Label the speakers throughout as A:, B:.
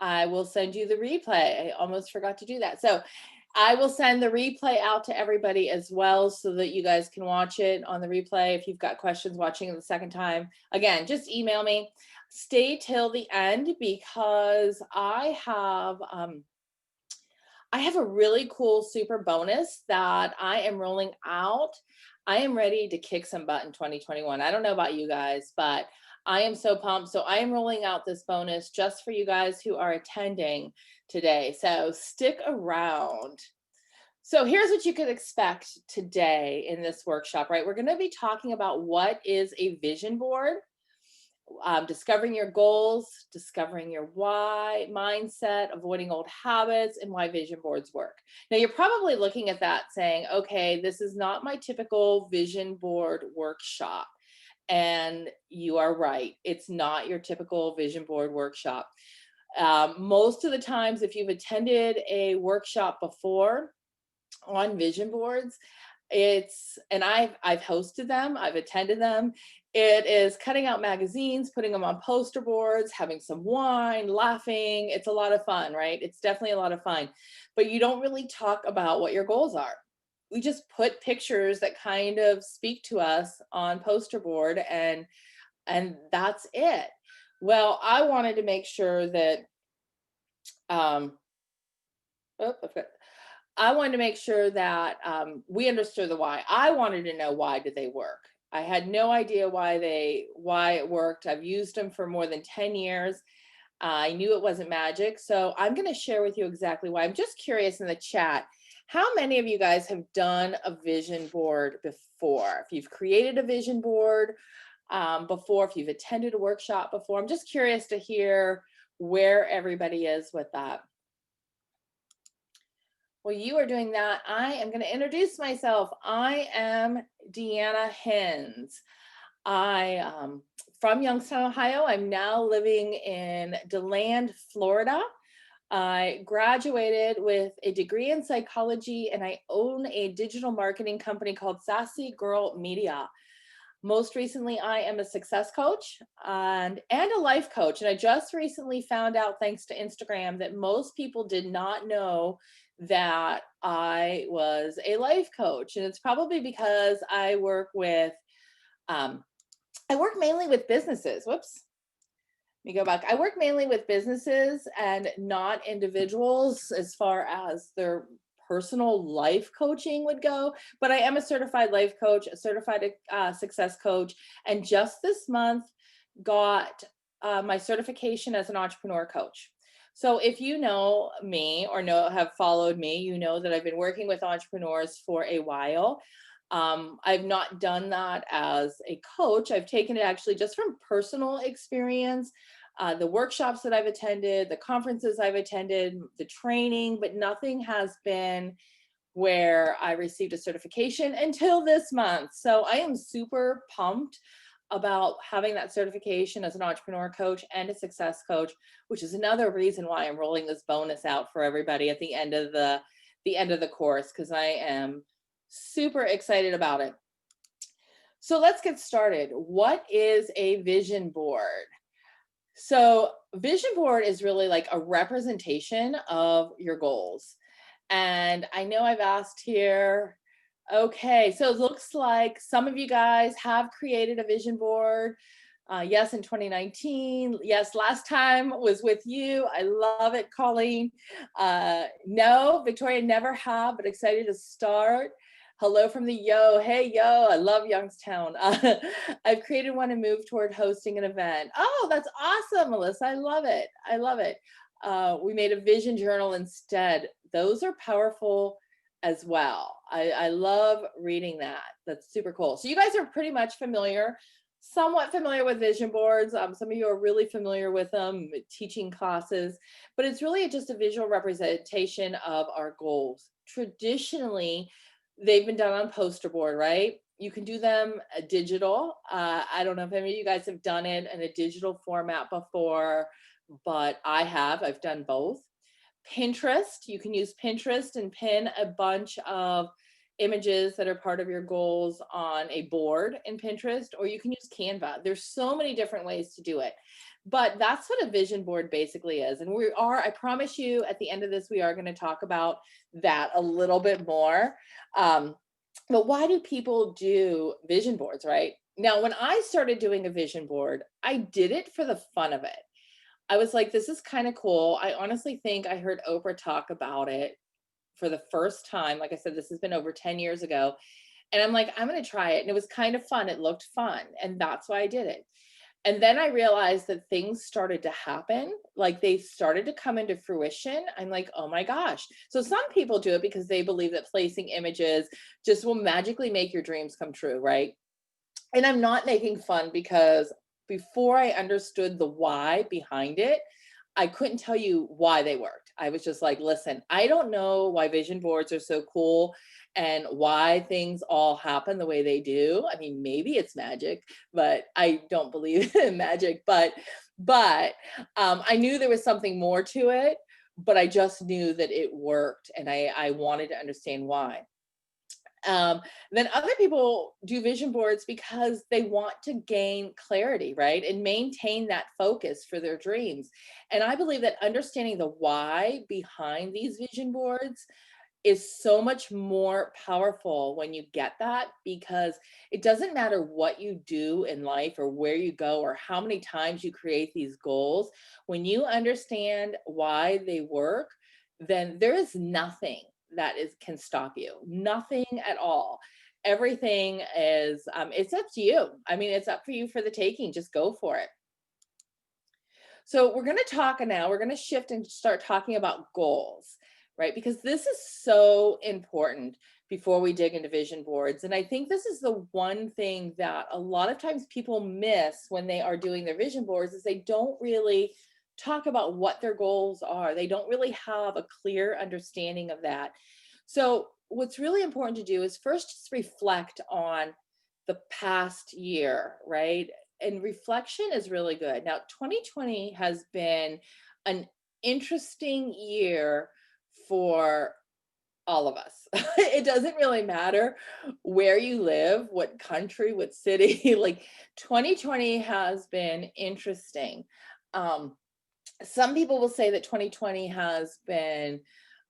A: I will send you the replay. I almost forgot to do that. So I will send the replay out to everybody as well so that you guys can watch it on the replay. If you've got questions watching it the second time, again, just email me. Stay till the end because I have a really cool super bonus that I am rolling out. I am ready to kick some butt in 2021. I don't know about you guys, but I am so pumped. So I am rolling out this bonus just for you guys who are attending today. So stick around. So here's what you could expect today in this workshop, right? We're going to be talking about what is a vision board, discovering your goals, discovering your why mindset, avoiding old habits, and why vision boards work. Now, you're probably looking at that saying, okay, this is not my typical vision board workshop. And you are right. It's not your typical vision board workshop. Most of the times, if you've attended a workshop before on vision boards, and I've hosted them, I've attended them. It is cutting out magazines, putting them on poster boards, having some wine, laughing. It's a lot of fun, right? It's definitely a lot of fun. But you don't really talk about what your goals are. We just put pictures that kind of speak to us on poster board, and that's it. Well, I wanted to make sure that um oh, I wanted to make sure that we understood the why. I wanted to know, why did they work? I had no idea why it worked. I've used them for more than 10 years. I knew it wasn't magic. So I'm going to share with you exactly why. I'm just curious in the chat, how many of you guys have done a vision board before? If you've created a vision board before, if you've attended a workshop before, I'm just curious to hear where everybody is with that. While you are doing that, I am going to introduce myself. I am Deanna Hins. I from Youngstown, Ohio. I'm now living in DeLand, Florida. I graduated with a degree in psychology, and I own a digital marketing company called Sassy Girl Media. Most recently, I am a success coach and a life coach. And I just recently found out, thanks to Instagram, that most people did not know that I was a life coach. And it's probably because um, I work mainly with businesses. Whoops. Let me go back. I work mainly with businesses and not individuals as far as their personal life coaching would go. But I am a certified life coach, a certified success coach, and just this month got my certification as an entrepreneur coach. So if you know me or have followed me, you know that I've been working with entrepreneurs for a while. I've not done that as a coach. I've taken it actually just from personal experience, the workshops that I've attended, the conferences I've attended, the training, but nothing has been where I received a certification until this month. So I am super pumped about having that certification as an entrepreneur coach and a success coach, which is another reason why I'm rolling this bonus out for everybody at the end of the course, because I am super excited about it. So let's get started. What is a vision board? So vision board is really like a representation of your goals. And I know I've asked here, okay, so it looks like some of you guys have created a vision board. Yes, in 2019. Yes, last time was with you. I love it, Colleen. No, Victoria, never have, but excited to start. Hello from the yo. Hey, yo, I love Youngstown. I've created one and moved toward hosting an event. Oh, that's awesome, Melissa. I love it. I love it. We made a vision journal instead. Those are powerful as well. I love reading that. That's super cool. So you guys are pretty much somewhat familiar with vision boards. Some of you are really familiar with them, teaching classes, but it's really just a visual representation of our goals. Traditionally, they've been done on poster board, right? You can do them digital. I don't know if any of you guys have done it in a digital format before, but I've done both. Pinterest, you can use Pinterest and pin a bunch of images that are part of your goals on a board in Pinterest, or you can use Canva. There's so many different ways to do it. But that's what a vision board basically is. And I promise you, at the end of this, we are going to talk about that a little bit more. Um, but why do people do vision boards, right? Now, when I started doing a vision board, I did it for the fun of it. I was like, this is kind of cool. I honestly think I heard Oprah talk about it for the first time. Like I said, this has been over 10 years ago. And I'm like, I'm going to try it. And it was kind of fun. It looked fun. And that's why I did it. And then I realized that things started to happen, like they started to come into fruition. I'm like, oh my gosh. So some people do it because they believe that placing images just will magically make your dreams come true, right? And I'm not making fun, because before I understood the why behind it, I couldn't tell you why they worked. I was just like, listen, I don't know why vision boards are so cool and why things all happen the way they do. I mean, maybe it's magic, but I don't believe in magic. But I knew there was something more to it, but I just knew that it worked, and I wanted to understand why. Um, then other people do vision boards because they want to gain clarity, right? And maintain that focus for their dreams. And I believe that understanding the why behind these vision boards is so much more powerful when you get that, because it doesn't matter what you do in life or where you go or how many times you create these goals. When you understand why they work, then there is nothing that is can stop you. Nothing at all. Everything is it's up to you. I mean, it's up for you for the taking. Just go for it. So we're going to talk now, we're going to shift and start talking about goals, right? Because this is so important before we dig into vision boards. And I think this is the one thing that a lot of times people miss when they are doing their vision boards, is they don't really talk about what their goals are. They don't really have a clear understanding of that. So what's really important to do is first just reflect on the past year, right? And reflection is really good. Now, 2020 has been an interesting year for all of us. It doesn't really matter where you live, what country, what city, like 2020 has been interesting. Um, some people will say that 2020 has been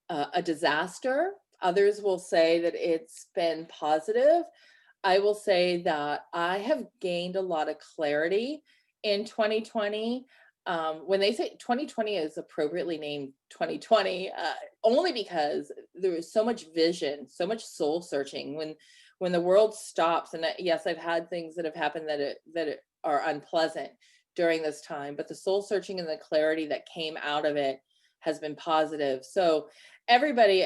A: a disaster. Others will say that it's been positive. I will say that I have gained a lot of clarity in 2020. When they say 2020 is appropriately named 2020, only because there is so much vision, so much soul searching. When the world stops, and yes, I've had things that have happened that are unpleasant during this time, but the soul searching and the clarity that came out of it has been positive. So everybody,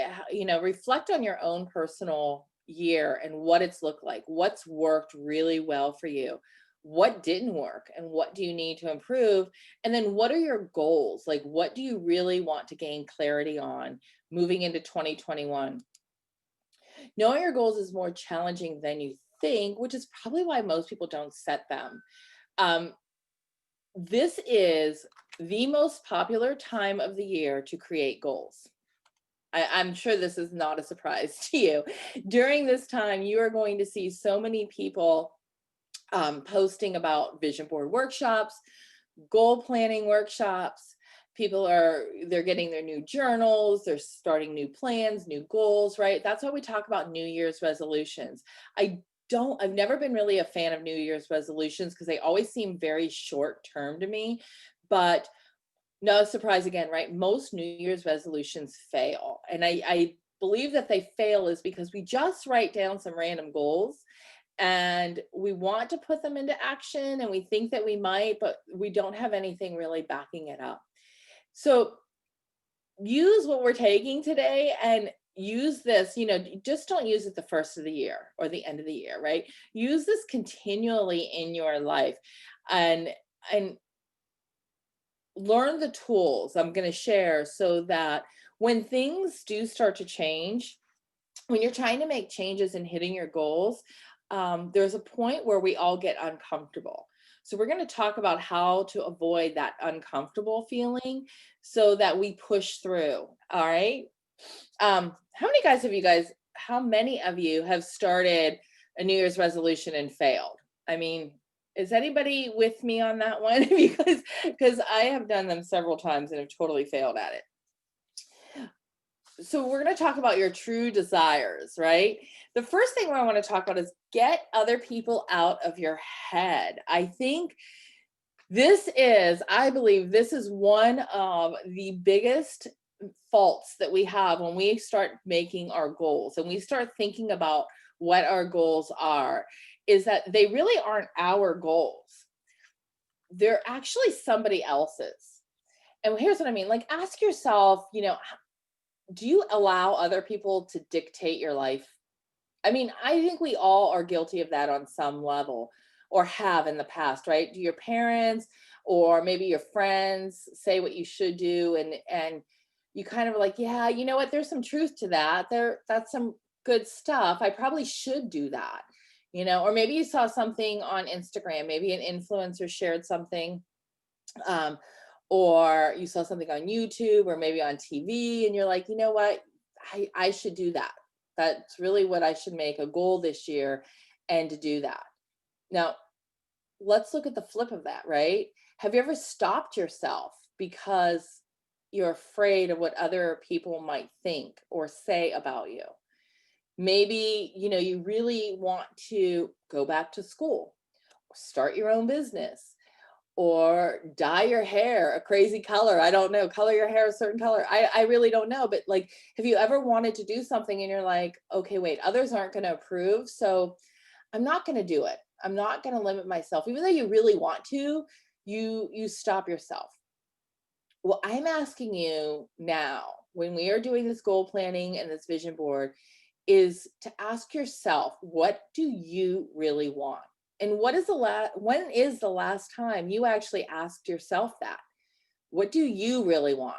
A: reflect on your own personal year and what it's looked like, what's worked really well for you, what didn't work, and what do you need to improve, and then what are your goals, like what do you really want to gain clarity on moving into 2021. Knowing your goals is more challenging than you think, which is probably why most people don't set them. um, this is the most popular time of the year to create goals. I'm sure this is not a surprise to you. During this time, you are going to see so many people posting about vision board workshops, goal planning workshops. They're getting their new journals, they're starting new plans, new goals, right? That's why we talk about New Year's resolutions. I've never been really a fan of New Year's resolutions because they always seem very short term to me. But no surprise again, right? Most New Year's resolutions fail. And I believe that they fail is because we just write down some random goals and we want to put them into action and we think that we might, but we don't have anything really backing it up. So use what we're taking today and use this, just don't use it the first of the year or the end of the year, right? Use this continually in your life, and learn the tools I'm going to share so that when things do start to change, when you're trying to make changes and hitting your goals, there's a point where we all get uncomfortable. So we're going to talk about how to avoid that uncomfortable feeling so that we push through. All right. How many of you have started a New Year's resolution and failed? I mean, Is anybody with me on that one? Because I have done them several times and have totally failed at it. So we're going to talk about your true desires, right? The first thing I want to talk about is get other people out of your head. I think I believe this is one of the biggest faults that we have when we start making our goals and we start thinking about what our goals are, is that they really aren't our goals. They're actually somebody else's. And here's what I mean. Like, ask yourself, do you allow other people to dictate your life? I mean, I think we all are guilty of that on some level, or have in the past, right? Do your parents or maybe your friends say what you should do, and you kind of like, yeah, you know what? There's some truth to that. That's some good stuff. I probably should do that. Or maybe you saw something on Instagram, maybe an influencer shared something, um, or you saw something on YouTube or maybe on TV, and you're like, you know what? I should do that. That's really what I should make a goal this year, and to do that. Now, let's look at the flip of that, right? Have you ever stopped yourself because you're afraid of what other people might think or say about you? Maybe, you really want to go back to school, start your own business, or dye your hair a crazy color. I don't know, color your hair a certain color. I really don't know. But like, have you ever wanted to do something and you're like, okay, wait, others aren't going to approve, so I'm not going to do it. I'm not going to limit myself. Even though you really want to, you stop yourself. Well, I'm asking you now, when we are doing this goal planning and this vision board, is to ask yourself, what do you really want? And when is the last time you actually asked yourself that? What do you really want?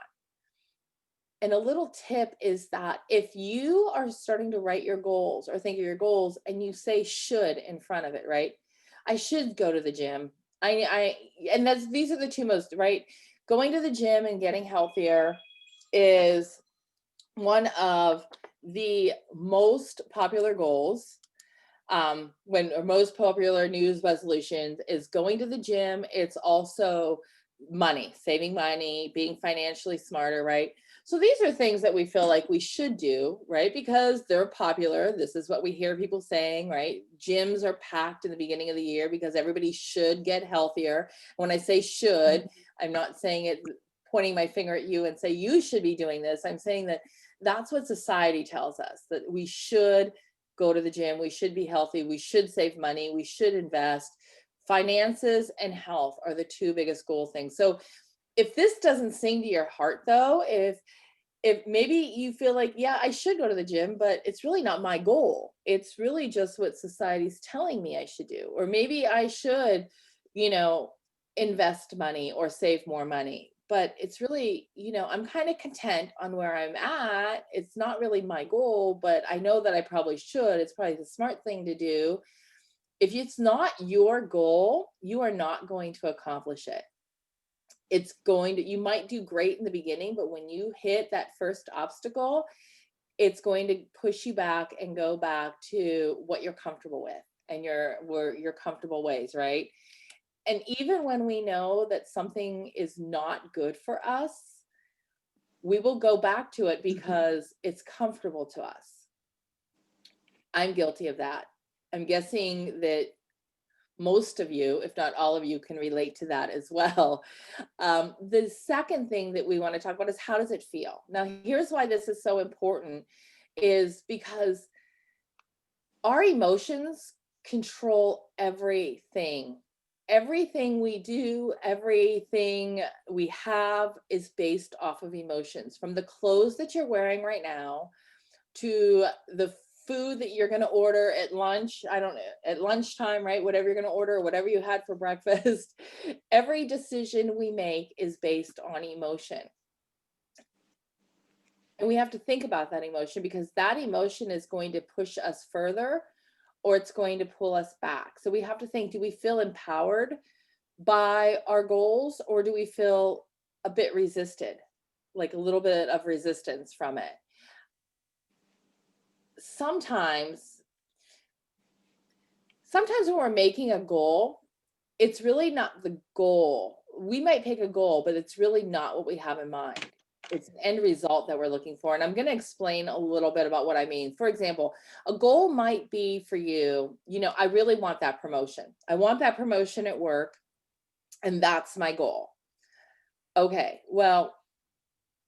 A: And a little tip is that if you are starting to write your goals or think of your goals and you say should in front of it, right? I should go to the gym. And these are the two most, right? Going to the gym and getting healthier is one of the most popular goals. When or most popular news resolutions is going to the gym. It's also money, saving money, being financially smarter, right? So these are things that we feel like we should do, right? Because they're popular. This is what we hear people saying, right? Gyms are packed in the beginning of the year because everybody should get healthier. When I say should, I'm not saying it pointing my finger at you and say you should be doing this. I'm saying that that's what society tells us, that we should go to the gym, we should be healthy, we should save money, we should invest. Finances and health are the two biggest goal things. So if this doesn't sing to your heart though, if maybe you feel like, yeah, I should go to the gym, but it's really not my goal. It's really just what society's telling me I should do. Or maybe I should, you know, invest money or save more money. But it's really, I'm kind of content on where I'm at. It's not really my goal, but I know that I probably should. It's probably the smart thing to do. If it's not your goal, you are not going to accomplish it. You might do great in the beginning, but when you hit that first obstacle, it's going to push you back and go back to what you're comfortable with and your comfortable ways, right? And even when we know that something is not good for us, we will go back to it because it's comfortable to us. I'm guilty of that. I'm guessing that most of you, if not all of you, can relate to that as well. The second thing that we want to talk about is, how does it feel? Now, here's why this is so important, is because our emotions control everything. Everything we do, everything we have is based off of emotions. From the clothes that you're wearing right now to the food that you're going to order at lunch, I don't know, at lunchtime, right? Whatever you're going to order, whatever you had for breakfast, every decision we make is based on emotion. And we have to think about that emotion, because that emotion is going to push us further or it's going to pull us back. So we have to think, do we feel empowered by our goals, or do we feel a bit resisted, like a little bit of resistance from it? Sometimes when we're making a goal, it's really not the goal. We might pick a goal, but it's really not what we have in mind. It's an end result that we're looking for. And I'm going to explain a little bit about what I mean. For example, a goal might be for you, I really want that promotion. I want that promotion at work, and that's my goal. Okay, well,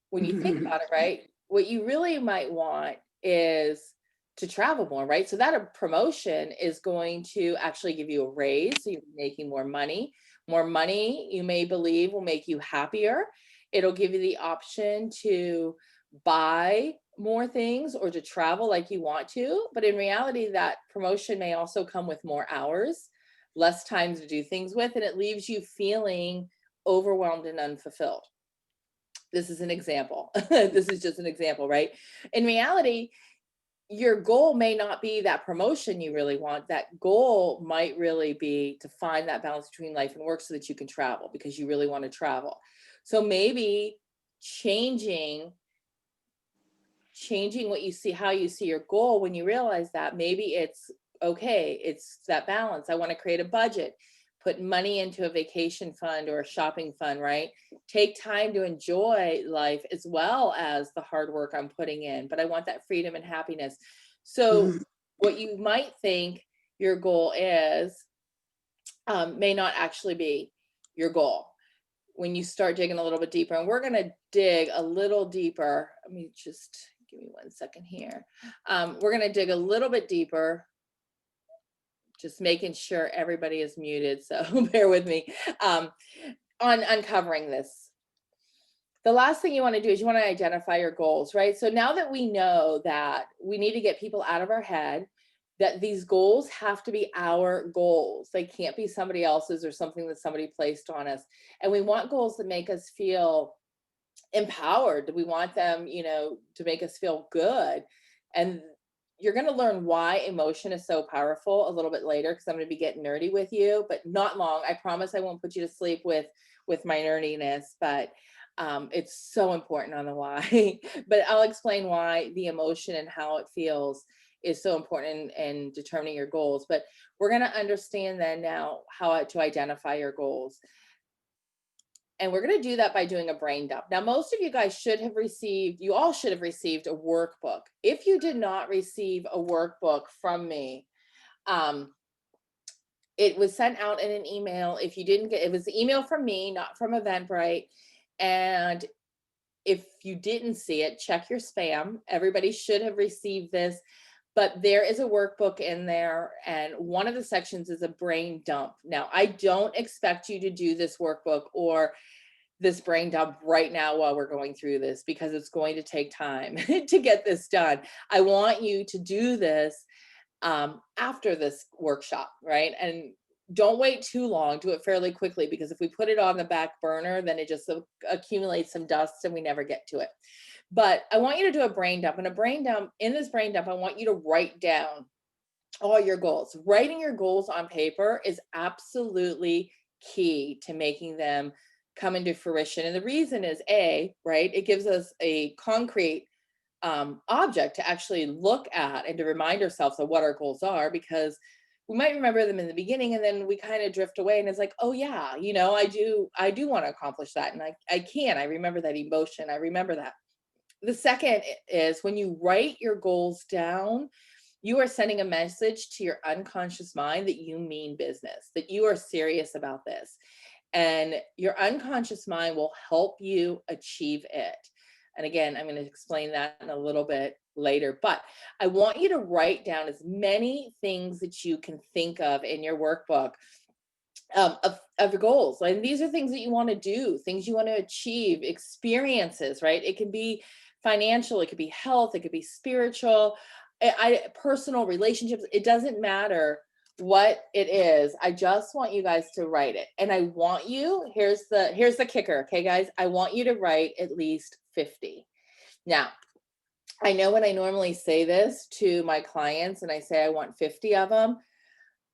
A: when you think about it, right, what you really might want is to travel more, right? So that a promotion is going to actually give you a raise. So you're making more money. More money, you may believe, will make you happier. It'll give you the option to buy more things or to travel like you want to. But in reality, that promotion may also come with more hours, less time to do things with, and it leaves you feeling overwhelmed and unfulfilled. This is an example. This is just an example, right? In reality, your goal may not be that promotion you really want. That goal might really be to find that balance between life and work so that you can travel because you really want to travel. So maybe changing what you see, how you see your goal, when you realize that maybe it's okay, it's that balance. I want to create a budget, put money into a vacation fund or a shopping fund, right? Take time to enjoy life as well as the hard work I'm putting in, but I want that freedom and happiness. So
B: Mhm.
A: what you might think your goal is may not actually be your goal when you start digging a little bit deeper. And we're going to dig a little deeper. Let me just give me 1 second here. We're going to dig a little bit deeper, just making sure everybody is muted. So bear with me on uncovering this. The last thing you want to do is you want to identify your goals, right? So now that we know that we need to get people out of our head, that these goals have to be our goals. They can't be somebody else's or something that somebody placed on us. And we want goals that make us feel empowered. We want them, to make us feel good. And you're going to learn why emotion is so powerful a little bit later, because I'm going to be getting nerdy with you, but not long. I promise I won't put you to sleep with my nerdiness, but it's so important on the why. But I'll explain why the emotion and how it feels is so important in determining your goals. But we're going to understand then now how to identify your goals. And we're going to do that by doing a brain dump. Now, most of you guys you all should have received a workbook. If you did not receive a workbook from me, um, it was sent out in an email. If you didn't get, it was the email from me, not from Eventbrite. And if you didn't see it, check your spam. Everybody should have received this, but there is a workbook in there, and one of the sections is a brain dump. Now, I don't expect you to do this workbook or this brain dump right now while we're going through this, because it's going to take time to get this done. I want you to do this after this workshop, right? And don't wait too long, do it fairly quickly, because if we put it on the back burner, then it just accumulates some dust and we never get to it. But I want you to do a brain dump. And in this brain dump, I want you to write down all your goals. Writing your goals on paper is absolutely key to making them come into fruition. And the reason is right, it gives us a concrete object to actually look at and to remind ourselves of what our goals are, because we might remember them in the beginning and then we kind of drift away, and it's like, oh yeah, I do want to accomplish that, and I remember that emotion, I remember that. The second is, when you write your goals down, you are sending a message to your unconscious mind that you mean business, that you are serious about this. And your unconscious mind will help you achieve it. And again, I'm going to explain that in a little bit later, but I want you to write down as many things that you can think of in your workbook, of your goals. And these are things that you want to do, things you want to achieve, experiences, right? It can be financial, it could be health, it could be spiritual, personal relationships. It doesn't matter what it is. I just want you guys to write it. And I want you, here's the kicker, okay, guys? I want you to write at least 50. Now, I know when I normally say this to my clients and I say I want 50 of them,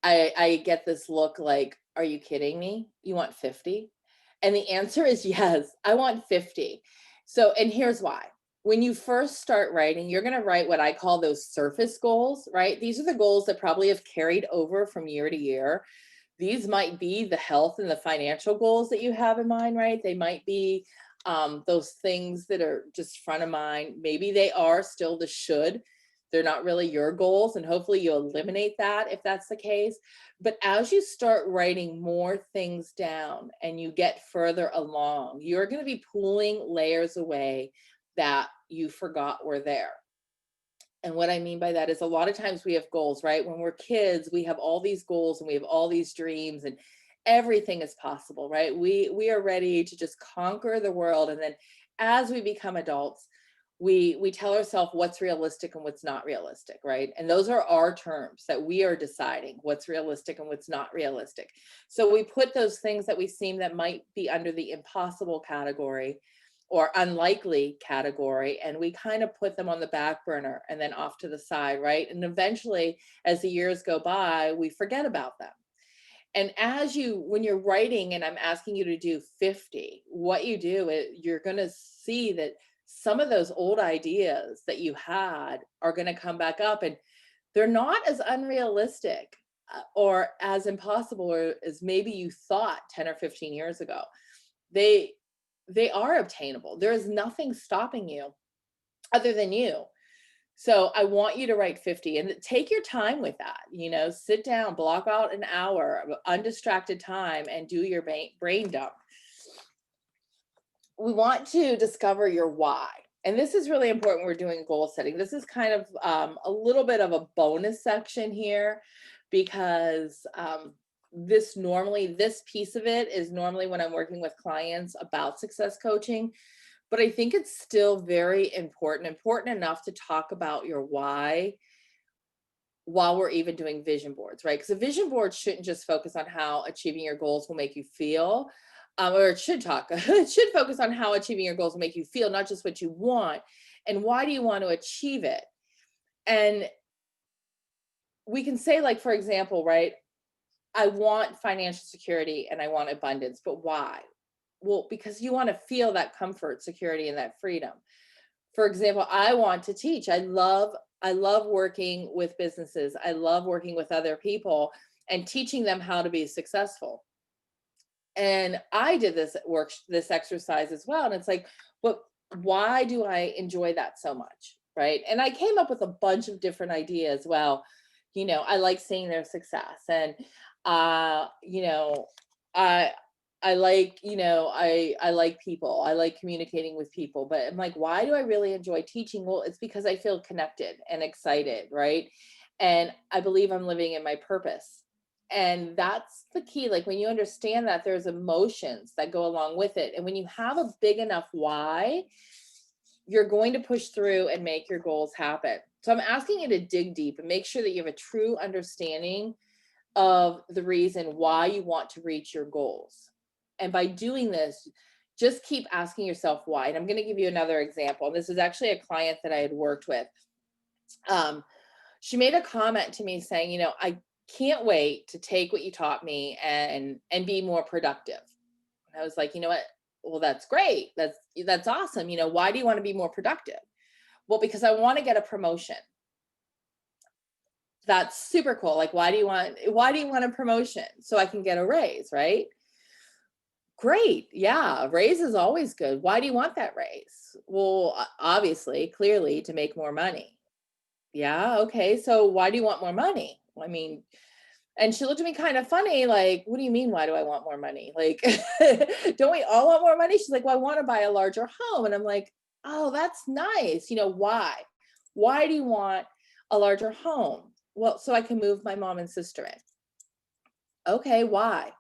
A: I get this look like, are you kidding me? You want 50? And the answer is yes, I want 50. So, and here's why. When you first start writing, you're going to write what I call those surface goals, right? These are the goals that probably have carried over from year to year. These might be the health and the financial goals that you have in mind, right? They might be those things that are just front of mind. Maybe they are still the should. They're not really your goals, and hopefully you'll eliminate that if that's the case. But as you start writing more things down and you get further along, you're going to be pulling layers away that you forgot were there. And what I mean by that is a lot of times we have goals, right? When we're kids, we have all these goals and we have all these dreams and everything is possible, right? We are ready to just conquer the world. And then as we become adults, we tell ourselves what's realistic and what's not realistic, right? And those are our terms that we are deciding what's realistic and what's not realistic. So we put those things that we seem that might be under the impossible category or unlikely category, and we kind of put them on the back burner and then off to the side, right? And eventually as the years go by, we forget about them. And as you, when you're writing and I'm asking you to do 50, what you do is you're going to see that some of those old ideas that you had are going to come back up, and they're not as unrealistic or as impossible as maybe you thought 10 or 15 years ago. They they are obtainable. There is nothing stopping you other than you. So I want you to write 50 and take your time with that. Sit down, block out an hour of undistracted time and do your brain dump. We want to discover your why. And this is really important when we're doing goal setting. This is kind of a little bit of a bonus section here because this piece of it is normally when I'm working with clients about success coaching. But I think it's still very important enough to talk about your why while we're even doing vision boards, right? Because a vision board shouldn't just focus on how achieving your goals will make you feel, or it should it should focus on how achieving your goals will make you feel, not just what you want. And why do you want to achieve it? And we can say, like, for example, right, I want financial security and I want abundance, but why? Well, because you want to feel that comfort, security, and that freedom. For example, I want to teach. I love working with businesses. I love working with other people and teaching them how to be successful. And I did this exercise as well. And it's like, but why do I enjoy that so much? Right. And I came up with a bunch of different ideas. Well, I like seeing their success. And uh, you know, I I like, I like people. I like communicating with people. But I'm like, why do I really enjoy teaching? Well, it's because I feel connected and excited, right? And I believe I'm living in my purpose. And that's the key. Like when you understand that there's emotions that go along with it. And when you have a big enough why, you're going to push through and make your goals happen. So I'm asking you to dig deep and make sure that you have a true understanding of the reason why you want to reach your goals. And by doing this, just keep asking yourself why. And I'm going to give you another example. This is actually a client that I had worked with. Um, she made a comment to me saying, I can't wait to take what you taught me and be more productive. And I was like, you know what? Well, that's great. That's awesome. Why do you want to be more productive? Well, because I want to get a promotion. That's super cool. Like, why do you want a promotion? So I can get a raise, right? Great. Yeah, a raise is always good. Why do you want that raise? Well, obviously, clearly to make more money. Yeah, okay. So why do you want more money? I mean, and she looked at me kind of funny, like, what do you mean, why do I want more money? Like, don't we all want more money? She's like, well, I want to buy a larger home. And I'm like, oh, that's nice. Why? Why do you want a larger home? Well, so I can move my mom and sister in. Okay, why?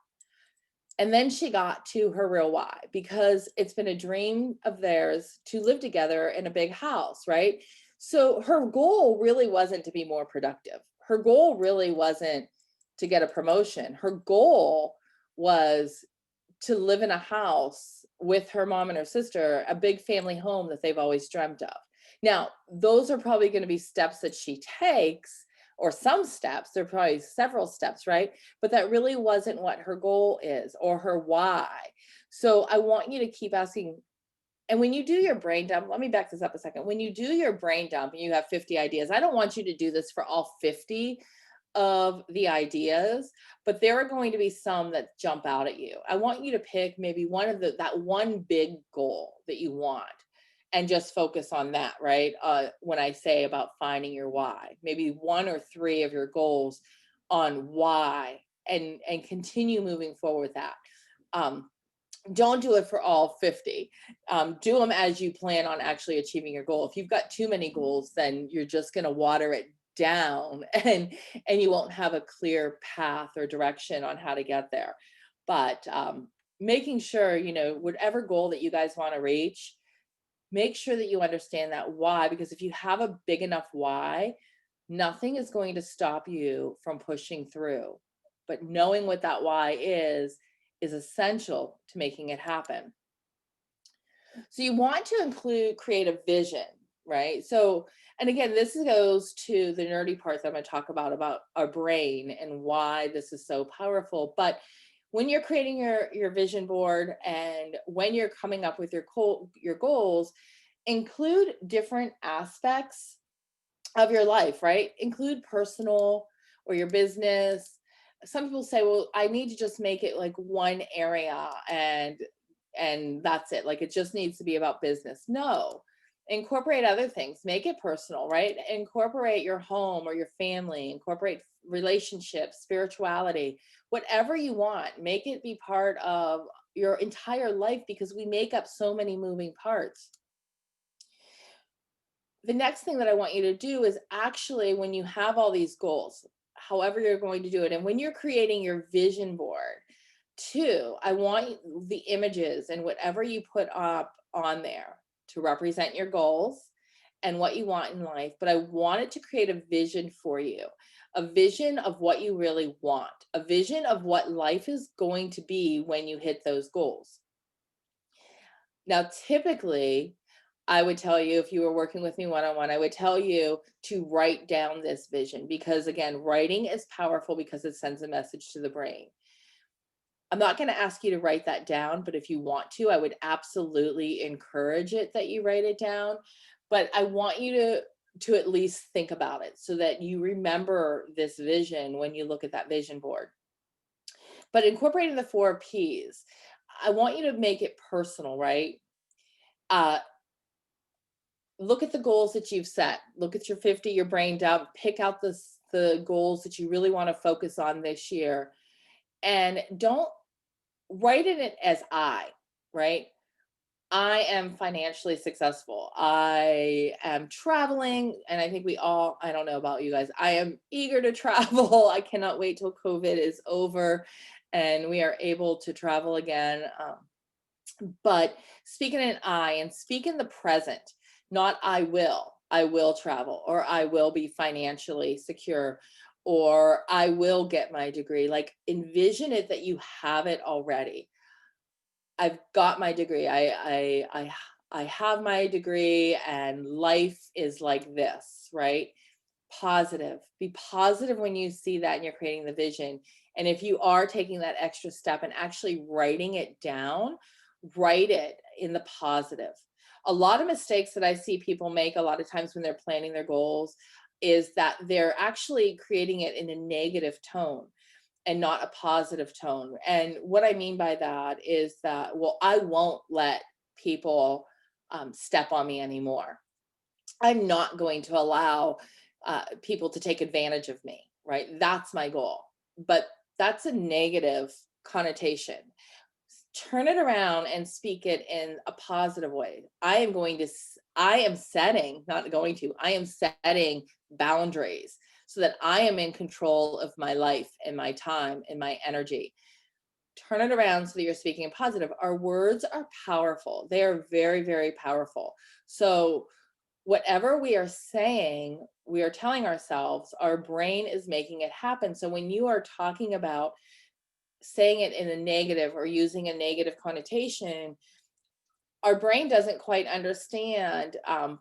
A: And then she got to her real why, because it's been a dream of theirs to live together in a big house, right? So her goal really wasn't to be more productive. Her goal really wasn't to get a promotion. Her goal was to live in a house with her mom and her sister, a big family home that they've always dreamt of. Now, those are probably going to be steps that she takes, or some steps. There are probably several steps, right? But that really wasn't what her goal is or her why. So I want you to keep asking. And when you do your brain dump, let me back this up a second. When you do your brain dump and you have 50 ideas, I don't want you to do this for all 50 of the ideas, but there are going to be some that jump out at you. I want you to pick maybe one of that one big goal that you want and just focus on that, right? When I say about finding your why, maybe one or three of your goals on why, and continue moving forward with that. Um, don't do it for all 50. Do them as you plan on actually achieving your goal. If you've got too many goals, then you're just going to water it down, and you won't have a clear path or direction on how to get there. But making sure, whatever goal that you guys want to reach, make sure that you understand that why, because if you have a big enough why, nothing is going to stop you from pushing through. But knowing what that why is essential to making it happen. So you want to create a vision, right? So, and again, this goes to the nerdy part that I'm going to talk about our brain and why this is so powerful. But when you're creating your vision board, and when you're coming up with your goals, include different aspects of your life, right? Include personal or your business. Some people say, well, I need to just make it like one area, and that's it. Like, it just needs to be about business. No, incorporate other things, make it personal, right? Incorporate your home or your family, incorporate relationships, spirituality, whatever you want, make it be part of your entire life, because we make up so many moving parts. The next thing that I want you to do is, actually, when you have all these goals, however you're going to do it, and when you're creating your vision board too, I want the images and whatever you put up on there to represent your goals and what you want in life. But I wanted to create a vision for you, a vision of what you really want, a vision of what life is going to be when you hit those goals. Now, typically, I would tell you, if you were working with me one-on-one, I would tell you to write down this vision, because again, writing is powerful because it sends a message to the brain. I'm not going to ask you to write that down, but if you want to, I would absolutely encourage it that you write it down. But I want you to at least think about it, so that you remember this vision when you look at that vision board. But incorporating the 4 Ps, I want you to make it personal, right? Uh, Look at the goals that you've set. Look at your 50, your brain dump, pick out the goals that you really want to focus on this year. And don't write it as right? I am financially successful. I am traveling. And I think I don't know about you guys, I am eager to travel. I cannot wait till COVID is over and we are able to travel again. But speak in an I, and speak in the present, not I will travel, or I will be financially secure, or I will get my degree. Like, envision it that you have it already. I've got my degree. I have my degree, and life is like this, right? Positive. Be positive when you see that and you're creating the vision. And if you are taking that extra step and actually writing it down, write it in the positive. A lot of mistakes that I see people make a lot of times when they're planning their goals is that they're actually creating it in a negative tone and not a positive tone. And what I mean by that is that, well, I won't let people step on me anymore. I'm not going to allow people to take advantage of me, right? That's my goal. But that's a negative connotation. Turn it around and speak it in a positive way. I am setting, not going to, I am setting boundaries so that I am in control of my life and my time and my energy. Turn it around so that you're speaking positive. Our words are powerful. They are very, very powerful. So whatever we are saying, we are telling ourselves, our brain is making it happen. So when you are talking about saying it in a negative or using a negative connotation, our brain doesn't quite understand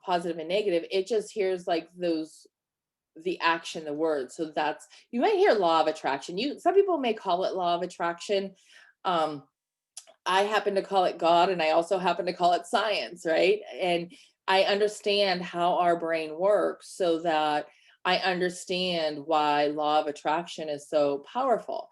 A: positive and negative. It just hears like the action, the word. So that's, you might hear law of attraction. Some people may call it law of attraction. Um, I happen to call it God, and I also happen to call it science, right? And I understand how our brain works, so that I understand why law of attraction is so powerful.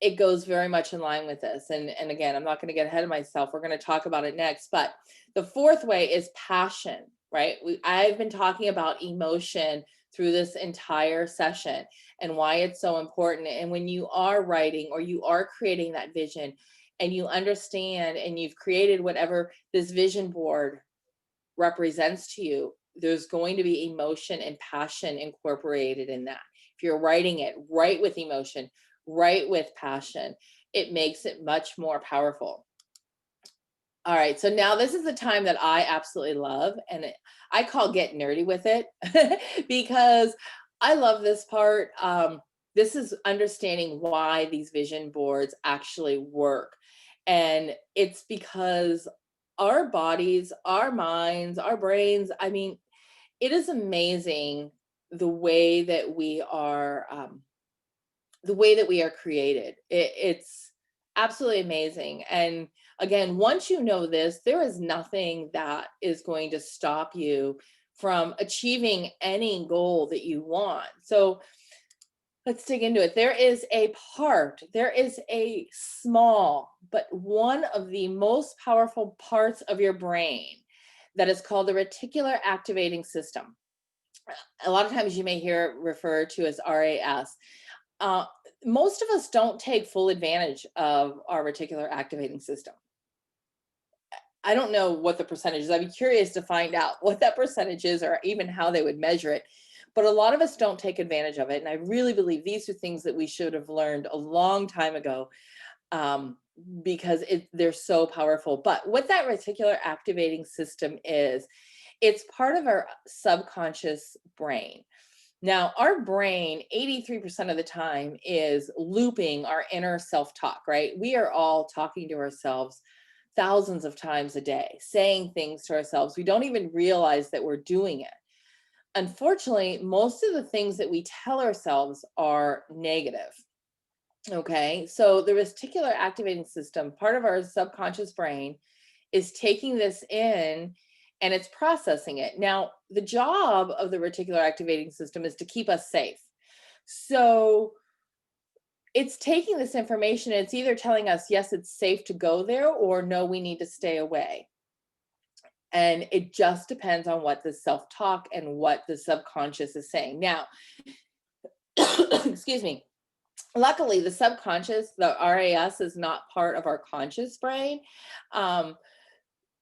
A: It goes very much in line with this. And again, I'm not going to get ahead of myself. We're going to talk about it next. But the fourth way is passion, right? I've been talking about emotion through this entire session and why it's so important. And when you are writing or you are creating that vision and you understand and you've created whatever this vision board represents to you, there's going to be emotion and passion incorporated in that. If you're writing it, write with emotion, write with passion. It makes it much more powerful. All right, so now this is the time that I absolutely love, and I call get nerdy with it because I love this part. This is understanding why these vision boards actually work. And it's because our bodies, our minds, our brains, I mean, it is amazing the way that we are created. It's absolutely amazing. And again, once you know this, there is nothing that is going to stop you from achieving any goal that you want. So let's dig into it. There is a small, but one of the most powerful parts of your brain that is called the reticular activating system. A lot of times you may hear it referred to as RAS. Uh, Most of us don't take full advantage of our reticular activating system. I don't know what the percentage is. I'd be curious to find out what that percentage is or even how they would measure it. But a lot of us don't take advantage of it. And I really believe these are things that we should have learned a long time ago, um, because they're so powerful. But what that reticular activating system is, it's part of our subconscious brain. Now, our brain, 83% of the time, is looping our inner self talk, right? We are all talking to ourselves thousands of times a day, saying things to ourselves. We don't even realize that we're doing it. Unfortunately, most of the things that we tell ourselves are negative. Okay, so the reticular activating system, part of our subconscious brain, is taking this in and it's processing it. Now, the job of the reticular activating system is to keep us safe. So it's taking this information and it's either telling us, yes, it's safe to go there, or no, we need to stay away. And it just depends on what the self talk and what the subconscious is saying. Now, excuse me. Luckily, the subconscious, the RAS, is not part of our conscious brain. Um,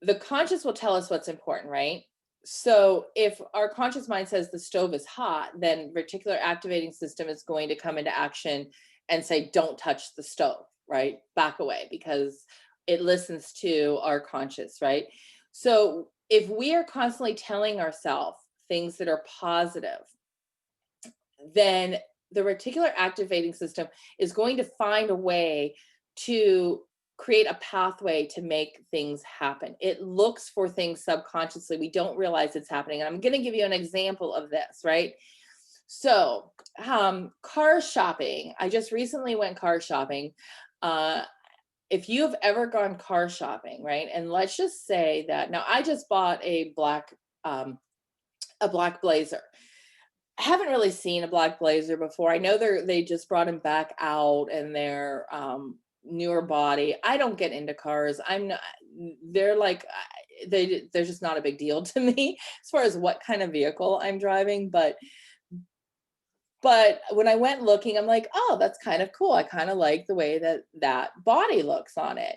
A: the conscious will tell us what's important, right? So if our conscious mind says the stove is hot, then reticular activating system is going to come into action and say, don't touch the stove, right? Back away, because it listens to our conscious, right? So if we are constantly telling ourselves things that are positive, then the reticular activating system is going to find a way to create a pathway to make things happen. It looks for things subconsciously. We don't realize it's happening. And I'm going to give you an example of this, right? So, car shopping. I just recently went car shopping. Uh, if you've ever gone car shopping, right? And let's just say that now I just bought um, a black blazer. I haven't really seen a black blazer before. I know they just brought him back out and they're newer body. I don't get into cars. I'm not. They're like they're just not a big deal to me as far as what kind of vehicle I'm driving. But when I went looking, I'm like, oh, that's kind of cool. I kind of like the way that that body looks on it,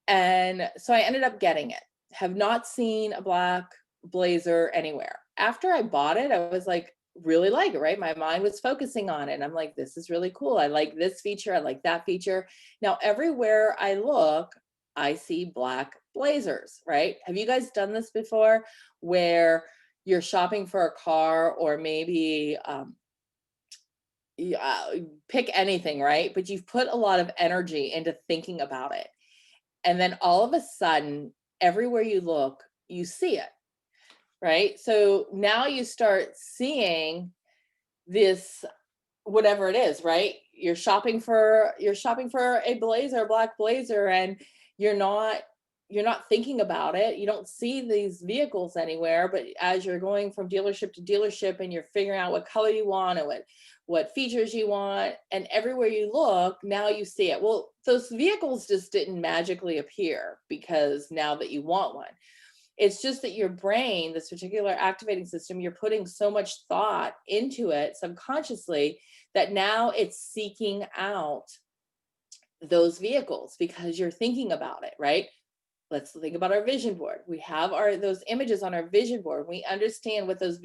A: and so I ended up getting it. Have not seen a black blazer anywhere. After I bought it, I was like, really like it, right? My mind was focusing on it. And I'm like, this is really cool. I like this feature. I like that feature. Now, everywhere I look, I see black blazers, right? Have you guys done this before where you're shopping for a car or maybe pick anything, right? But you've put a lot of energy into thinking about it. And then all of a sudden, everywhere you look, you see it, right? So now you start seeing this, whatever it is, right? You're shopping for a blazer, a black blazer, and you're not. you're not thinking about it. You don't see these vehicles anywhere, but as you're going from dealership to dealership and you're figuring out what color you want and what features you want, and everywhere you look, now you see it. Well, those vehicles just didn't magically appear because now that you want one. It's just that your brain, this reticular activating system, you're putting so much thought into it subconsciously that now it's seeking out those vehicles because you're thinking about it, right? Let's think about our vision board. We have those images on our vision board. We understand what those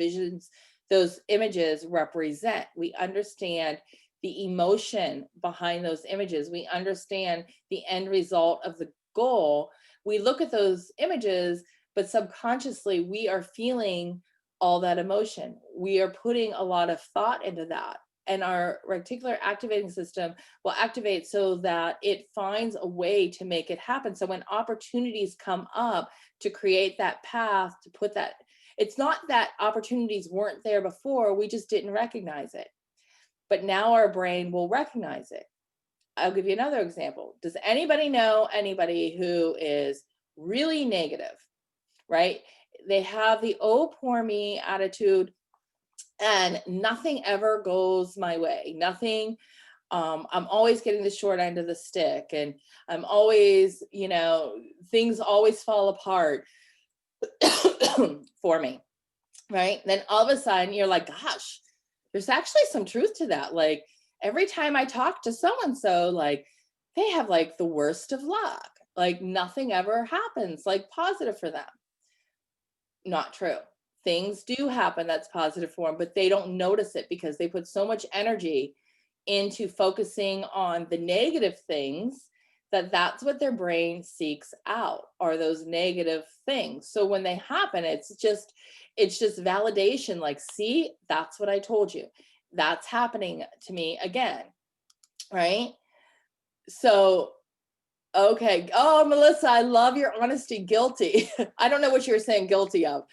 A: images represent. We understand the emotion behind those images. We understand the end result of the goal. We look at those images, but subconsciously we are feeling all that emotion. We are putting a lot of thought into that. And our reticular activating system will activate so that it finds a way to make it happen. So when opportunities come up to create that path, to put that, it's not that opportunities weren't there before, we just didn't recognize it. But now our brain will recognize it. I'll give you another example. Does anybody know anybody who is really negative, right? They have the oh, poor me attitude and nothing ever goes my way. Nothing, I'm always getting the short end of the stick, and I'm always, things always fall apart for me, right? Then all of a sudden you're like, gosh, there's actually some truth to that. Like every time I talk to so-and-so, like they have like the worst of luck. Like nothing ever happens like positive for them. Not true. Things do happen that's positive for them, but they don't notice it because they put so much energy into focusing on the negative things that that's what their brain seeks out, are those negative things. So when they happen, it's just validation, like, see, that's what I told you. That's happening to me again, right? So okay. Oh, Melissa, I love your honesty. Guilty. I don't know what you were saying guilty of.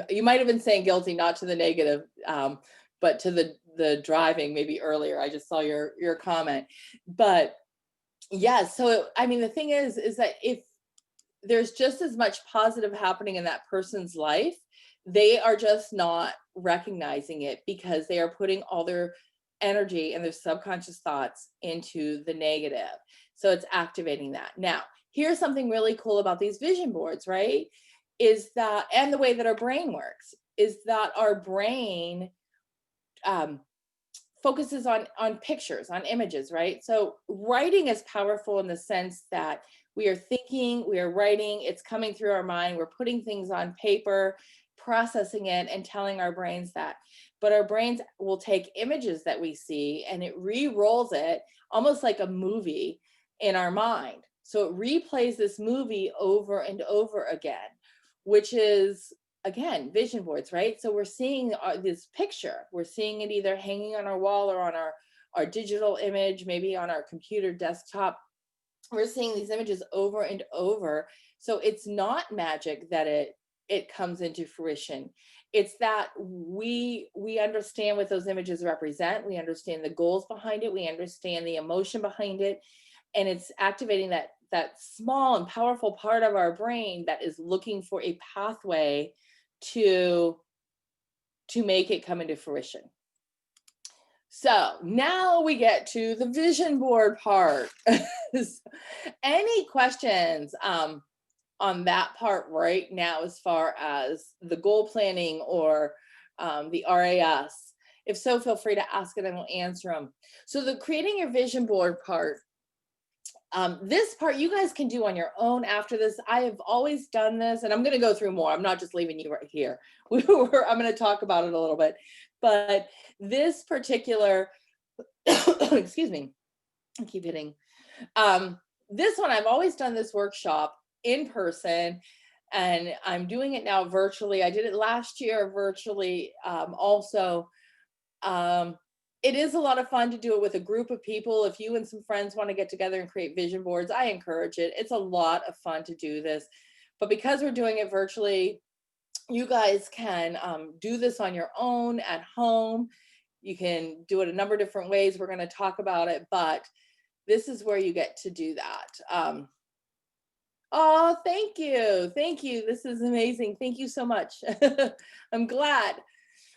A: You might have been saying guilty, not to the negative, but to the driving maybe earlier. I just saw your comment. But yeah, so I mean, the thing is that if there's just as much positive happening in that person's life, they are just not recognizing it because they are putting all their energy and their subconscious thoughts into the negative. So it's activating that. Now, here's something really cool about these vision boards, right? Is that, and the way that our brain works, is that our brain focuses on pictures, on images, right? So writing is powerful in the sense that we are thinking, we are writing, it's coming through our mind, we're putting things on paper, processing it and telling our brains that. But our brains will take images that we see and it re-rolls it almost like a movie in our mind. So it replays this movie over and over again, which is, again, vision boards, right? So we're seeing this picture. We're seeing it either hanging on our wall or on our digital image, maybe on our computer desktop. We're seeing these images over and over. So it's not magic that it comes into fruition. It's that we understand what those images represent. We understand the goals behind it. We understand the emotion behind it. And it's activating that small and powerful part of our brain that is looking for a pathway to make it come into fruition. So now we get to the vision board part. Any questions on that part right now as far as the goal planning or the RAS? If so, feel free to ask it and we'll answer them. So the creating your vision board part, this part you guys can do on your own after this. I have always done this, and I'm going to go through more. I'm not just leaving you right here. I'm going to talk about it a little bit. But this particular, excuse me, I keep hitting. This one, I've always done this workshop in person, and I'm doing it now virtually. I did it last year virtually also. It is a lot of fun to do it with a group of people. If you and some friends want to get together and create vision boards, I encourage it. It's a lot of fun to do this. But because we're doing it virtually, you guys can do this on your own at home. You can do it a number of different ways. We're going to talk about it, but this is where you get to do that. Oh, thank you. Thank you. This is amazing. Thank you so much. I'm glad.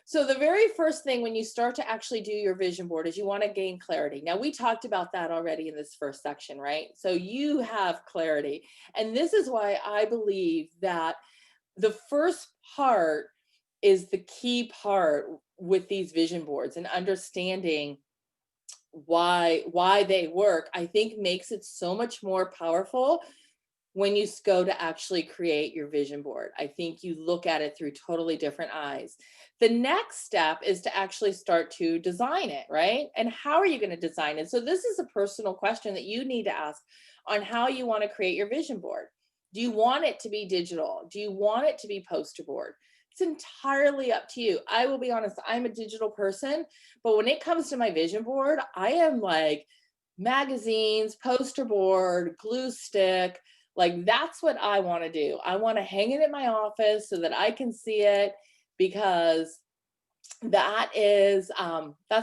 A: So the very first thing when you start to actually do your vision board is you want to gain clarity. Now we talked about that already in this first section, right? So you have clarity. And this is why I believe that the first part is the key part with these vision boards, and understanding why they work, I think makes it so much more powerful when you go to actually create your vision board. I think you look at it through totally different eyes. The next step is to actually start to design it, right? And how are you going to design it? So this is a personal question that you need to ask on how you want to create your vision board. Do you want it to be digital? Do you want it to be poster board? It's entirely up to you. I will be honest, I'm a digital person, but when it comes to my vision board, I am like magazines, poster board, glue stick, like that's what I want to do. I want to hang it in my office so that I can see it, because that's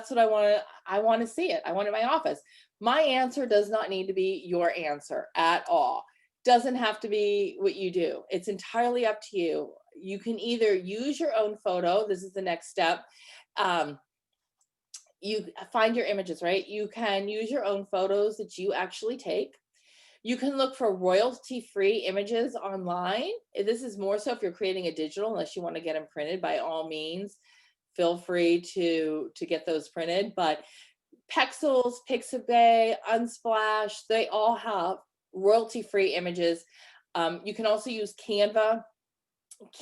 A: what I want to see it. I want it in my office. My answer does not need to be your answer at all. Doesn't have to be what you do. It's entirely up to you. You can either use your own photo. This is the next step. Um, you find your images, right? You can use your own photos that you actually take. You can look for royalty-free images online. This is more so if you're creating a digital, unless you want to get them printed, by all means, feel free to get those printed. But Pexels, Pixabay, Unsplash, they all have royalty-free images. You can also use Canva.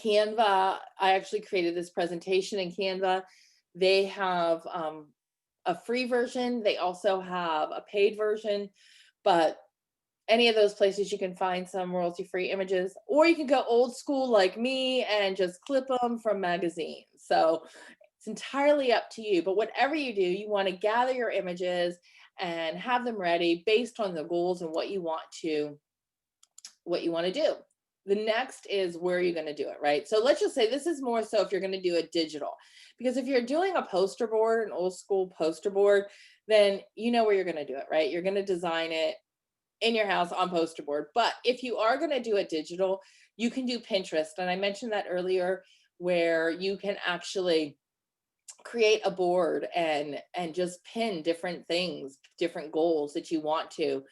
A: Canva, I actually created this presentation in Canva. They have a free version. They also have a paid version, but any of those places you can find some royalty free images, or you can go old school like me and just clip them from magazines. So it's entirely up to you, but whatever you do, you want to gather your images and have them ready based on the goals and what you want to do. The next is where you're going to do it, right? So let's just say this is more so if you're going to do it digital, because if you're doing a poster board, an old school poster board, then you know where you're going to do it, right? You're going to design it in your house on poster board. But if you are going to do it digital, you can do Pinterest. And I mentioned that earlier, where you can actually create a board and just pin different things, different goals that you want to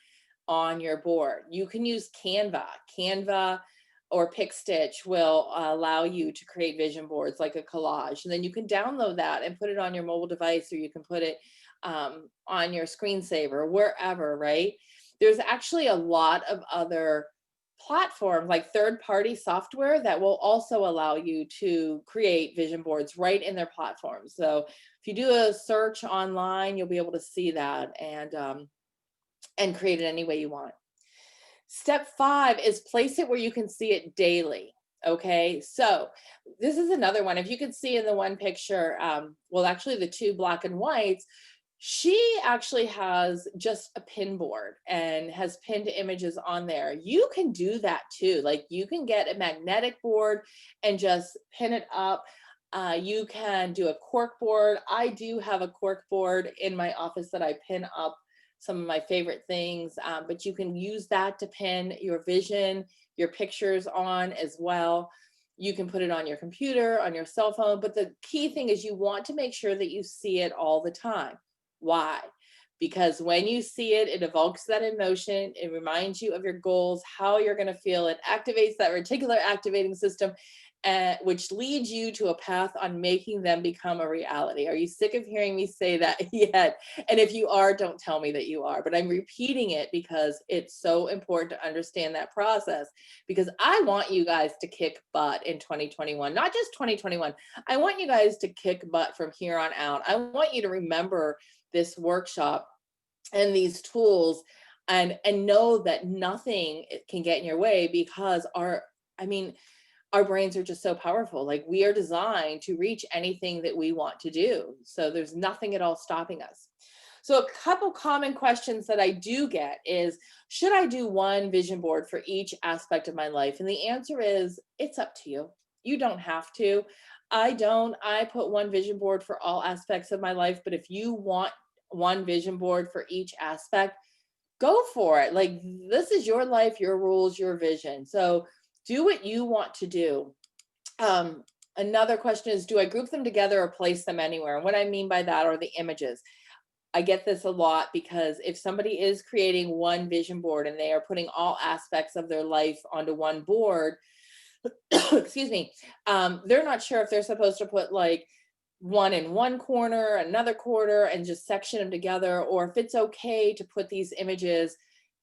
A: on your board. You can use Canva. Canva or PicStitch will allow you to create vision boards like a collage. And then you can download that and put it on your mobile device, or you can put it on your screensaver, wherever, right? There's actually a lot of other platforms like third-party software that will also allow you to create vision boards right in their platform. So if you do a search online, you'll be able to see that and create it any way you want. Step 5 is place it where you can see it daily. Okay, so this is another one. If you can see in the one picture, well, actually the two black and whites, she actually has just a pin board and has pinned images on there. You can do that too. Like you can get a magnetic board and just pin it up. You can do a cork board. I do have a cork board in my office that I pin up some of my favorite things, but you can use that to pin your vision, your pictures on as well. You can put it on your computer, on your cell phone, but the key thing is you want to make sure that you see it all the time. Why? Because when you see it, it evokes that emotion. It reminds you of your goals, how you're going to feel. It activates that reticular activating system, which leads you to a path on making them become a reality. Are you sick of hearing me say that yet? And if you are, don't tell me that you are, but I'm repeating it because it's so important to understand that process, because I want you guys to kick butt in 2021, not just 2021. I want you guys to kick butt from here on out. I want you to remember this workshop and these tools, and know that nothing can get in your way, because our brains are just so powerful. Like we are designed to reach anything that we want to do. So there's nothing at all stopping us. So a couple common questions that I do get is, should I do one vision board for each aspect of my life? And the answer is, it's up to you. You don't have to. I don't. I put one vision board for all aspects of my life, but if you want one vision board for each aspect, go for it. Like, this is your life, your rules, your vision. So do what you want to do. Um, Another question is, do I group them together or place them anywhere? And what I mean by that are the images. I get this a lot because if somebody is creating one vision board and they are putting all aspects of their life onto one board, excuse me, they're not sure if they're supposed to put like one in one corner, another corner, and just section them together, or if it's okay to put these images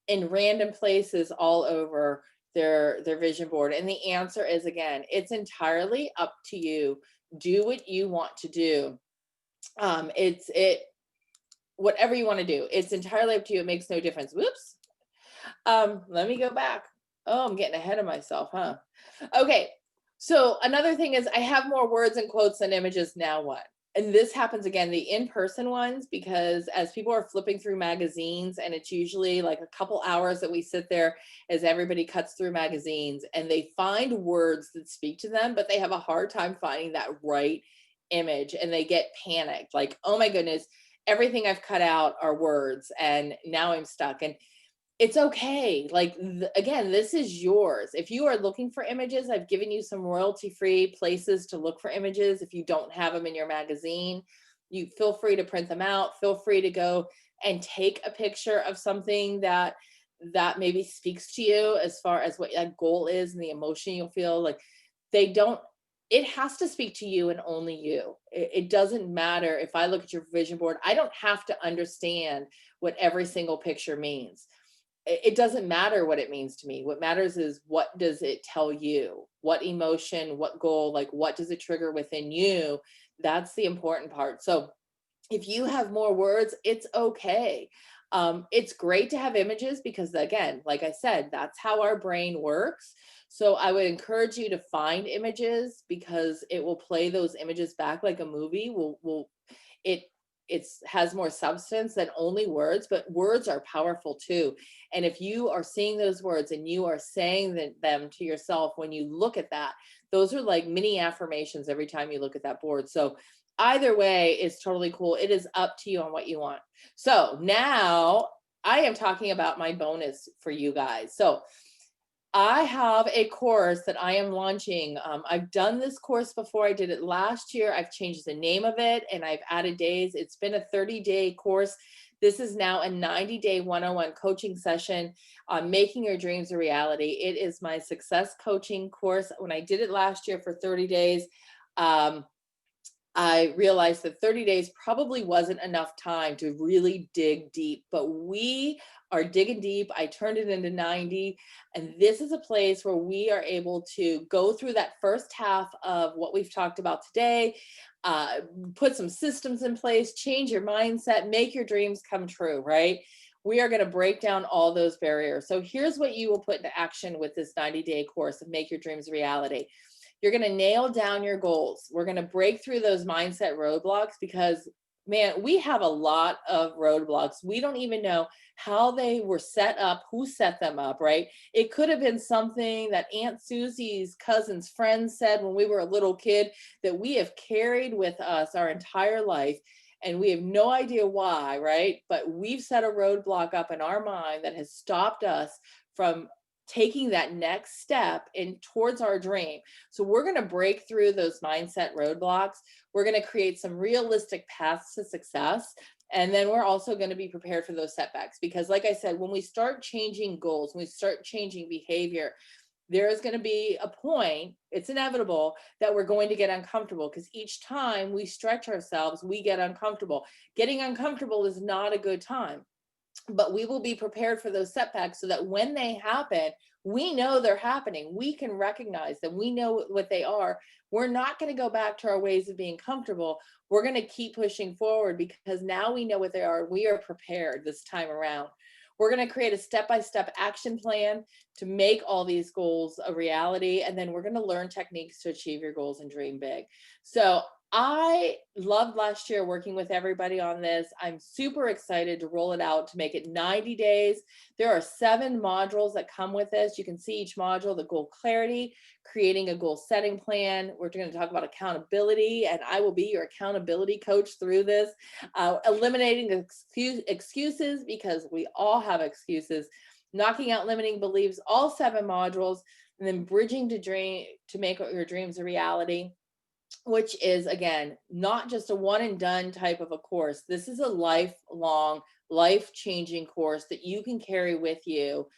A: in random places all over their vision board. And the answer is, again, it's entirely up to you. Do what you want to do. It whatever you want to do. It's entirely up to you. It makes no difference. Whoops. Let me go back. Oh, I'm getting ahead of myself, huh? Okay. So another thing is I have more words and quotes than images. Now what? And this happens again, the in-person ones, because as people are flipping through magazines, and it's usually like a couple hours that we sit there as everybody cuts through magazines and they find words that speak to them, but they have a hard time finding that right image and they get panicked. Like, oh my goodness, everything I've cut out are words and now I'm stuck. And it's okay. Like, again, this is yours. If you are looking for images, I've given you some royalty free places to look for images. If you don't have them in your magazine, you feel free to print them out. Feel free to go and take a picture of something that maybe speaks to you as far as what that goal is and the emotion you'll feel. Like, they don't, it has to speak to you and only you. It doesn't matter if I look at your vision board, I don't have to understand what every single picture means. It doesn't matter what it means to me. What matters is, what does it tell you? What emotion, what goal, like what does it trigger within you? That's the important part. So if you have more words, it's okay. It's great to have images because, again, like I said, that's how our brain works. So I would encourage you to find images because it will play those images back like a movie. It has more substance than only words, but words are powerful too. And if you are seeing those words and you are saying them to yourself when you look at that, those are like mini affirmations every time you look at that board. So either way is totally cool. It is up to you on what you want. So now I am talking about my bonus for you guys. So I have a course that I am launching. I've done this course before. I did it last year. I've changed the name of it and I've added days. It's been a 30-day course. This is now a 90-day one-on-one coaching session on making your dreams a reality. It is my success coaching course. When I did it last year for 30 days, I realized that 30 days probably wasn't enough time to really dig deep, but we are digging deep. I turned it into 90, and this is a place where we are able to go through that first half of what we've talked about today, put some systems in place, change your mindset, make your dreams come true, right? We are going to break down all those barriers. So here's what you will put into action with this 90-day course of Make Your Dreams a Reality. You're going to nail down your goals. We're going to break through those mindset roadblocks because, man, we have a lot of roadblocks. We don't even know how they were set up, who set them up, right? It could have been something that Aunt Susie's cousin's friend said when we were a little kid that we have carried with us our entire life. And we have no idea why, right? But we've set a roadblock up in our mind that has stopped us from taking that next step in towards our dream. So we're going to break through those mindset roadblocks. We're going to create some realistic paths to success. And then we're also going to be prepared for those setbacks. Because like I said, when we start changing goals, when we start changing behavior, there is going to be a point, it's inevitable, that we're going to get uncomfortable because each time we stretch ourselves, we get uncomfortable. Getting uncomfortable is not a good time. But we will be prepared for those setbacks so that when they happen, we know they're happening. We can recognize them. We know what they are. We're not going to go back to our ways of being comfortable. We're going to keep pushing forward because now we know what they are. We are prepared this time around. We're going to create a step-by-step action plan to make all these goals a reality. And then we're going to learn techniques to achieve your goals and dream big. So I loved last year working with everybody on this. I'm super excited to roll it out to make it 90 days. There are 7 modules that come with this. You can see each module, the goal clarity, creating a goal setting plan. We're going to talk about accountability, and I will be your accountability coach through this. Eliminating excuses, because we all have excuses. Knocking out limiting beliefs, all 7 modules, and then bridging to dream to make your dreams a reality, which is again not just a one and done type of a course. This is a lifelong, life-changing course that you can carry with you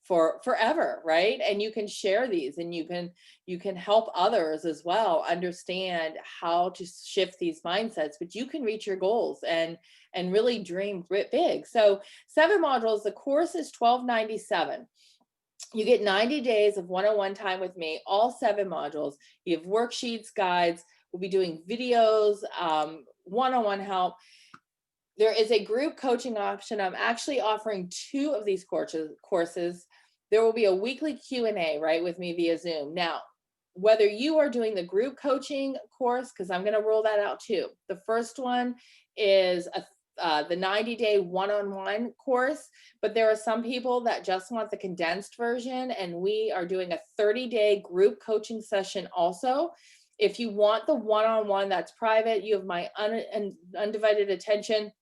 A: for forever, right? And you can share these, and you can help others as well understand how to shift these mindsets, but you can reach your goals and really dream big. So 7 modules, the course is $12.97. You get 90 days of one-on-one time with me, all 7 modules. You have worksheets, guides. We'll be doing videos, one-on-one help. There is a group coaching option. I'm actually offering 2 of these courses. There will be a weekly Q&A, right, with me via Zoom. Now, whether you are doing the group coaching course, because I'm going to roll that out too. The first one is the 90-day one-on-one course, but there are some people that just want the condensed version, and we are doing a 30-day group coaching session also. If you want the one-on-one that's private, you have my undivided attention.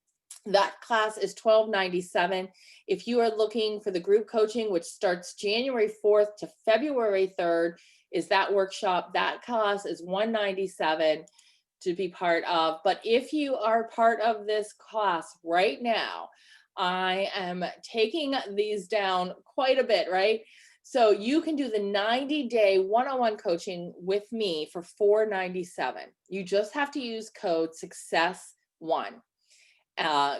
A: That class is $12.97. If you are looking for the group coaching, which starts January 4th to February 3rd, is that workshop. That class is $197 to be part of. But if you are part of this class right now, I am taking these down quite a bit, right? So you can do the 90-day one-on-one coaching with me for $497. You just have to use code SUCCESS1.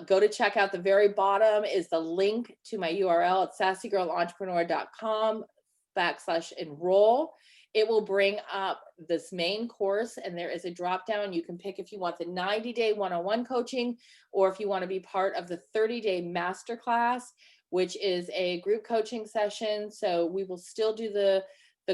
A: Go to checkout. The very bottom is the link to my URL at sassygirlentrepreneur.com/enroll. It will bring up this main course, and there is a drop down. You can pick if you want the 90-day one-on-one coaching, or if you want to be part of the 30-day masterclass, which is a group coaching session. So we will still do the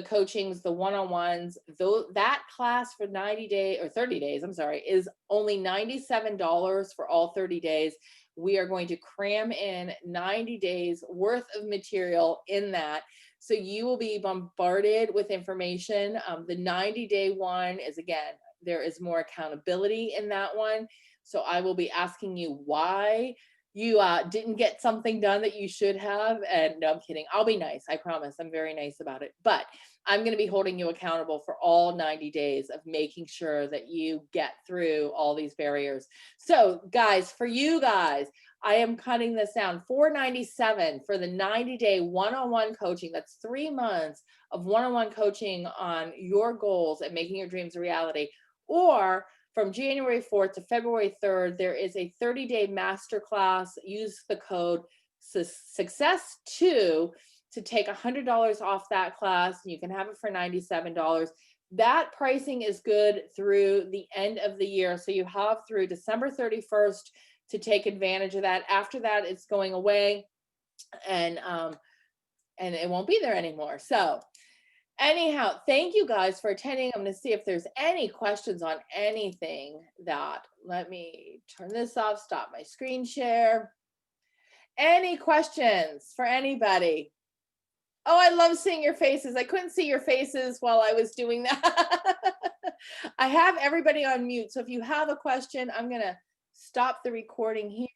A: coachings, the one-on-ones. Though that class for 90 days or 30 days, I'm sorry, is only $97 for all 30 days. We are going to cram in 90 days worth of material in that. So you will be bombarded with information. The 90-day one is, again, there is more accountability in that one. So I will be asking you why you didn't get something done that you should have. And no, I'm kidding. I'll be nice. I promise. I'm very nice about it. But I'm going to be holding you accountable for all 90 days of making sure that you get through all these barriers. So guys, for you guys, I am cutting this down. $497 for the 90-day one-on-one coaching. That's 3 months of one-on-one coaching on your goals and making your dreams a reality. Or from January 4th to February 3rd, there is a 30-day masterclass. Use the code SUCCESS2 to take $100 off that class. You can have it for $97. That pricing is good through the end of the year. So you have through December 31st to take advantage of that. After that, it's going away, and it won't be there anymore. So anyhow, thank you guys for attending. I'm going to see if there's any questions on anything. That, let me turn this off, stop my screen share. Any questions for anybody? Oh, I love seeing your faces. I couldn't see your faces while I was doing that. I have everybody on mute. So if you have a question, I'm going to stop the recording here.